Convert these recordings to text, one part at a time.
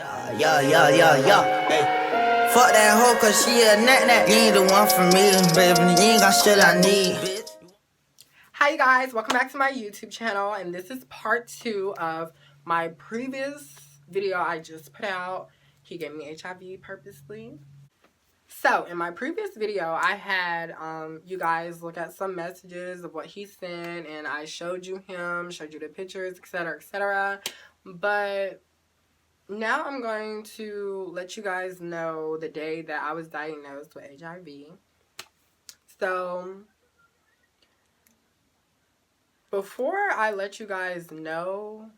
Hey. Fuck that hoe, cause she a nat. You ain't the one for me, baby. You ain't got shit I need. Hi you guys, welcome back to my YouTube channel, and this is part 2 of my previous video I just put out. He gave me HIV purposely. So in my previous video, I had you guys look at some messages of what he sent, and I showed you the pictures, etc, etc. But now I'm going to let you guys know the day that I was diagnosed with HIV. So before I let you guys know,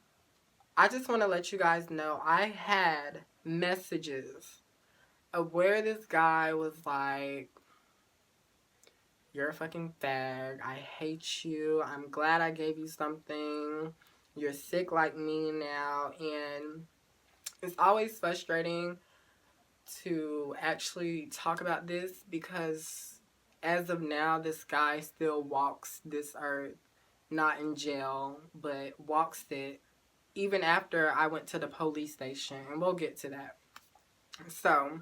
I just want to let you guys know I had messages of where this guy was like, you're a fucking fag, I hate you, I'm glad I gave you something, you're sick like me now. And it's always frustrating to actually talk about this because as of now, this guy still walks this earth, not in jail, but walks it even after I went to the police station, and we'll get to that. So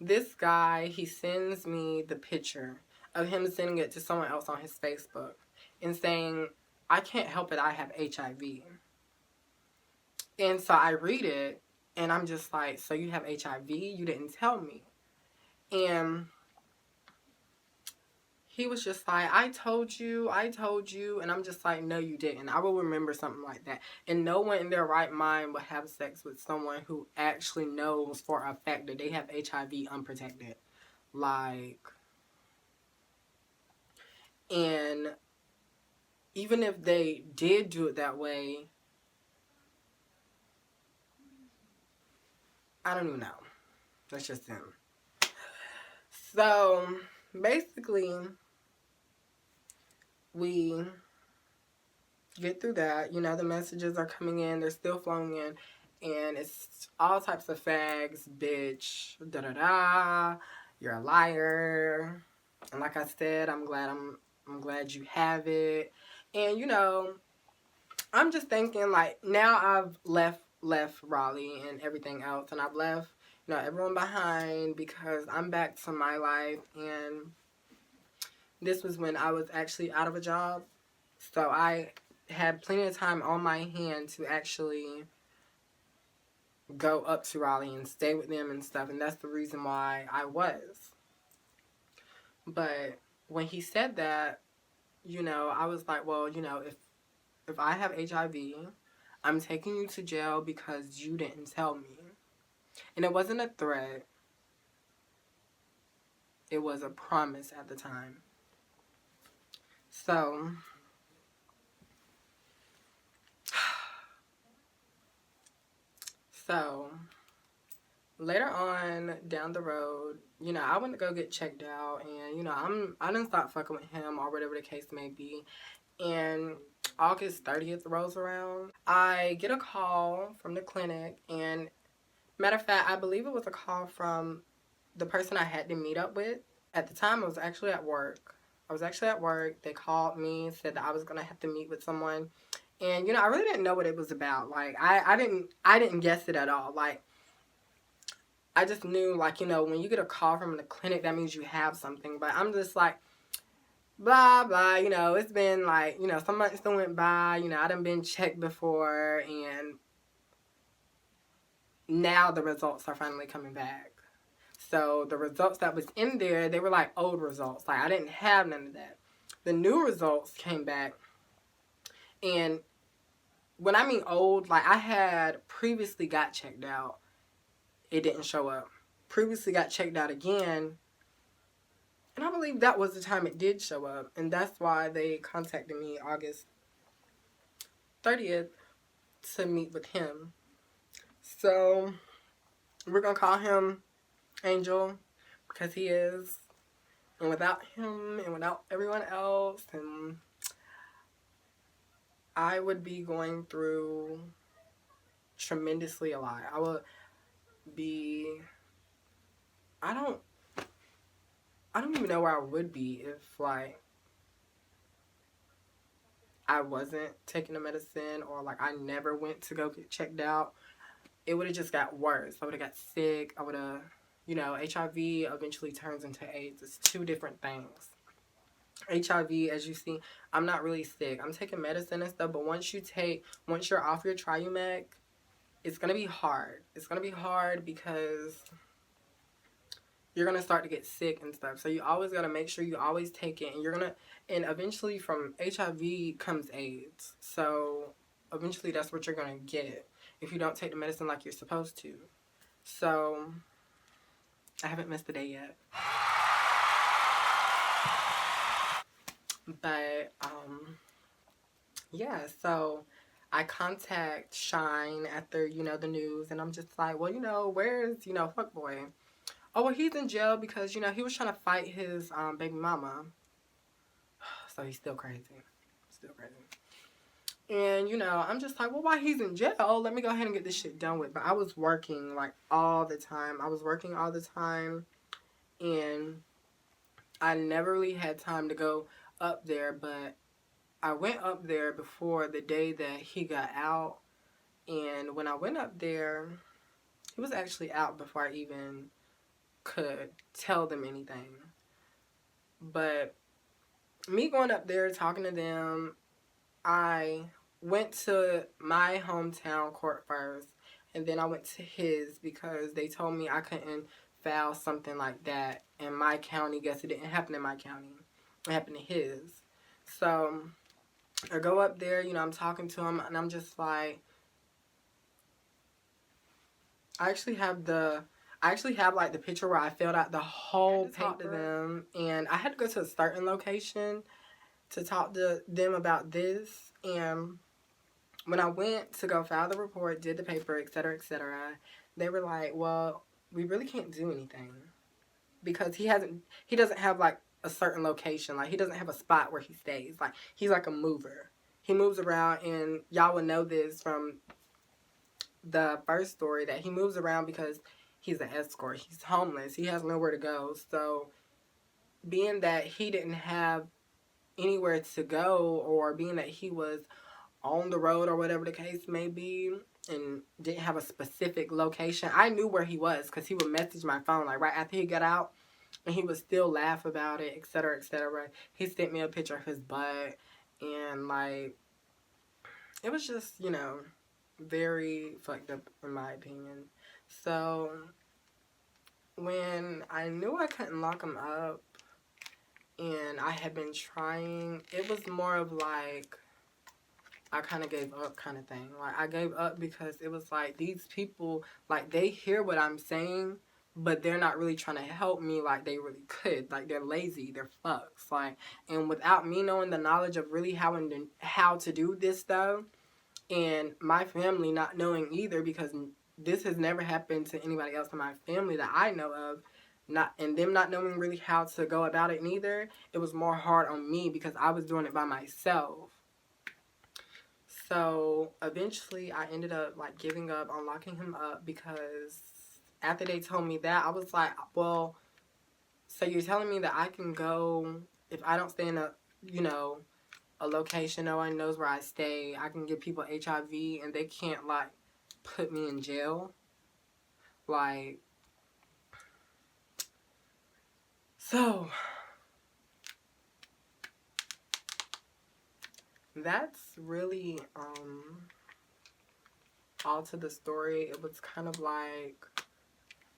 this guy, he sends me the picture of him sending it to someone else on his Facebook and saying, I can't help it, I have HIV. And so I read it and I'm just like, so you have HIV? You didn't tell me. And he was just like, I told you. And I'm just like, no, you didn't. I will remember something like that. And no one in their right mind would have sex with someone who actually knows for a fact that they have HIV unprotected. Like, and even if they did do it that way, I don't even know. That's just him. So, basically, we get through that. You know, the messages are coming in. They're still flowing in. And it's all types of fags, bitch, da-da-da, you're a liar. And like I said, I'm glad you have it. And, you know, I'm just thinking, like, now I've left Raleigh and everything else. And I've left, you know, everyone behind because I'm back to my life. And this was when I was actually out of a job. So I had plenty of time on my hand to actually go up to Raleigh and stay with them and stuff. And that's the reason why I was. But when he said that, you know, I was like, well, you know, if I have HIV, I'm taking you to jail because you didn't tell me. And it wasn't a threat. It was a promise at the time. So later on down the road, you know, I went to go get checked out, and you know, I didn't stop fucking with him or whatever the case may be. And August 30th rolls around. I get a call from the clinic, and matter of fact, I believe it was a call from the person I had to meet up with. At the time, I was actually at work. They called me, said that I was gonna have to meet with someone. And, you know, I really didn't know what it was about. Like, I didn't guess it at all. Like, I just knew, like, you know, when you get a call from the clinic, that means you have something. But I'm just like, blah, blah, you know, it's been, like, you know, some months still went by. You know, I done been checked before, and now the results are finally coming back. So the results that was in there, they were, like, old results. Like, I didn't have none of that. The new results came back. And when I mean old, like, I had previously got checked out. It didn't show up. Previously got checked out again. And I believe that was the time it did show up. And that's why they contacted me August 30th to meet with him. So we're going to call him Angel because he is. And without him and without everyone else, and I would be going through tremendously a lot. I would be, I don't even know where I would be if, like, I wasn't taking the medicine, or, like, I never went to go get checked out. it would have just got worse. I would have got sick. I would have, you know, HIV eventually turns into AIDS. It's two different things. HIV, as you see, I'm not really sick. I'm taking medicine and stuff, but once you're off your Triumec, it's going to be hard. It's going to be hard because you're going to start to get sick and stuff. So you always got to make sure you always take it. And eventually from HIV comes AIDS. So eventually that's what you're going to get if you don't take the medicine like you're supposed to. So I haven't missed a day yet. But, yeah, so I contact Shine after, you know, the news, and I'm just like, well, you know, where's, you know, fuckboy? Oh, well, he's in jail because, you know, he was trying to fight his baby mama. So he's still crazy. Still crazy. And, you know, I'm just like, well, why he's in jail? Let me go ahead and get this shit done with. But I was working, like, all the time. I was working all the time, and I never really had time to go up there, but I went up there before the day that he got out, and when I went up there, he was actually out before I even could tell them anything. But me going up there, talking to them, I went to my hometown court first, and then I went to his because they told me I couldn't file something like that in my county. Guess it didn't happen in my county. It happened in his. So I go up there, you know, I'm talking to him, and I'm just like, I actually have like the picture where I filled out the whole paper to them, and I had to go to a certain location to talk to them about this. And when I went to go file the report, did the paper, etc., they were like, well, we really can't do anything because he doesn't have like a certain location. Like, he doesn't have a spot where he stays. Like, he's like a mover. He moves around, and y'all would know this from the first story that he moves around because he's an escort. He's homeless. He has nowhere to go. So being that he didn't have anywhere to go, or being that he was on the road or whatever the case may be, and didn't have a specific location, I knew where he was because he would message my phone like right after he got out, and he would still laugh about it, etc., etc. He sent me a picture of his butt, and like, it was just, you know, very fucked up in my opinion. So when I knew I couldn't lock him up, and I had been trying, it was more of like, I kind of gave up kind of thing. Like, I gave up because it was like, these people, like, they hear what I'm saying, but they're not really trying to help me like they really could. Like, they're lazy, they're fucks. Like, and without me knowing the knowledge of really how to do this stuff, and my family not knowing either, because this has never happened to anybody else in my family that I know of, and them not knowing really how to go about it neither, it was more hard on me because I was doing it by myself. So eventually I ended up like giving up on locking him up, because after they told me that, I was like, well, so you're telling me that I can go, if I don't stay in a, you know, a location no one knows where I stay, I can give people HIV and they can't like put me in jail? Like, so that's really all to the story. It was kind of like,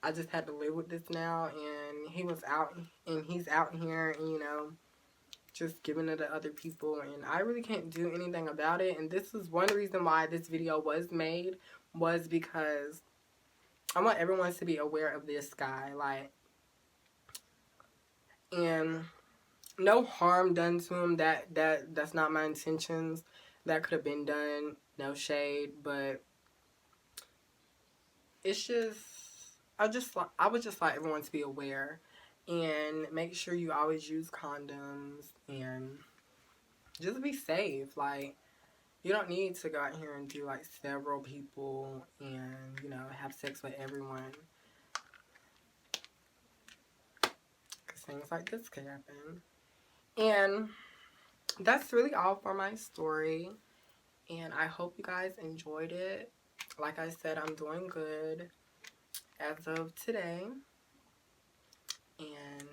I just had to live with this now, and he was out, and he's out here, and, you know, just giving it to other people, and I really can't do anything about it. And this is one reason why this video was made, was because I want everyone to be aware of this guy, like, and no harm done to him. That's not my intentions. That could have been done, no shade, but it's just, I would just like everyone to be aware and make sure you always use condoms and just be safe. Like, you don't need to go out here and do like several people and, you know, have sex with everyone, because things like this could happen. And that's really all for my story, and I hope you guys enjoyed it. like I said, I'm doing good as of today. And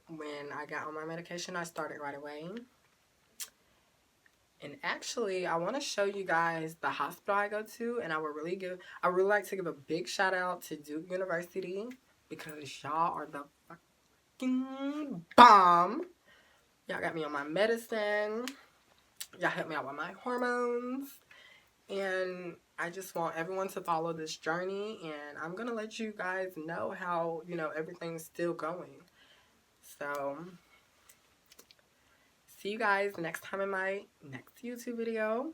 when I got on my medication, I started right away. And actually, I want to show you guys the hospital I go to, and I would really like to give a big shout out to Duke University, because y'all are the fucking bomb. Y'all got me on my medicine. Y'all helped me out with my hormones. And I just want everyone to follow this journey, and I'm going to let you guys know how, everything's still going. So, see you guys next time in my next YouTube video.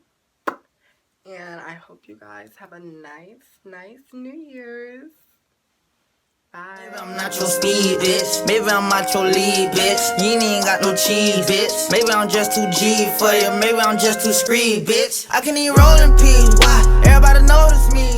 And I hope you guys have a nice New Year's. Bye. Maybe I'm not your speed, bitch. Maybe I'm not your lead, bitch. You ain't got no cheese, bitch. Maybe I'm just too G for you. Maybe I'm just too screed, bitch. I can eat rolling peas. Why? Everybody notice me.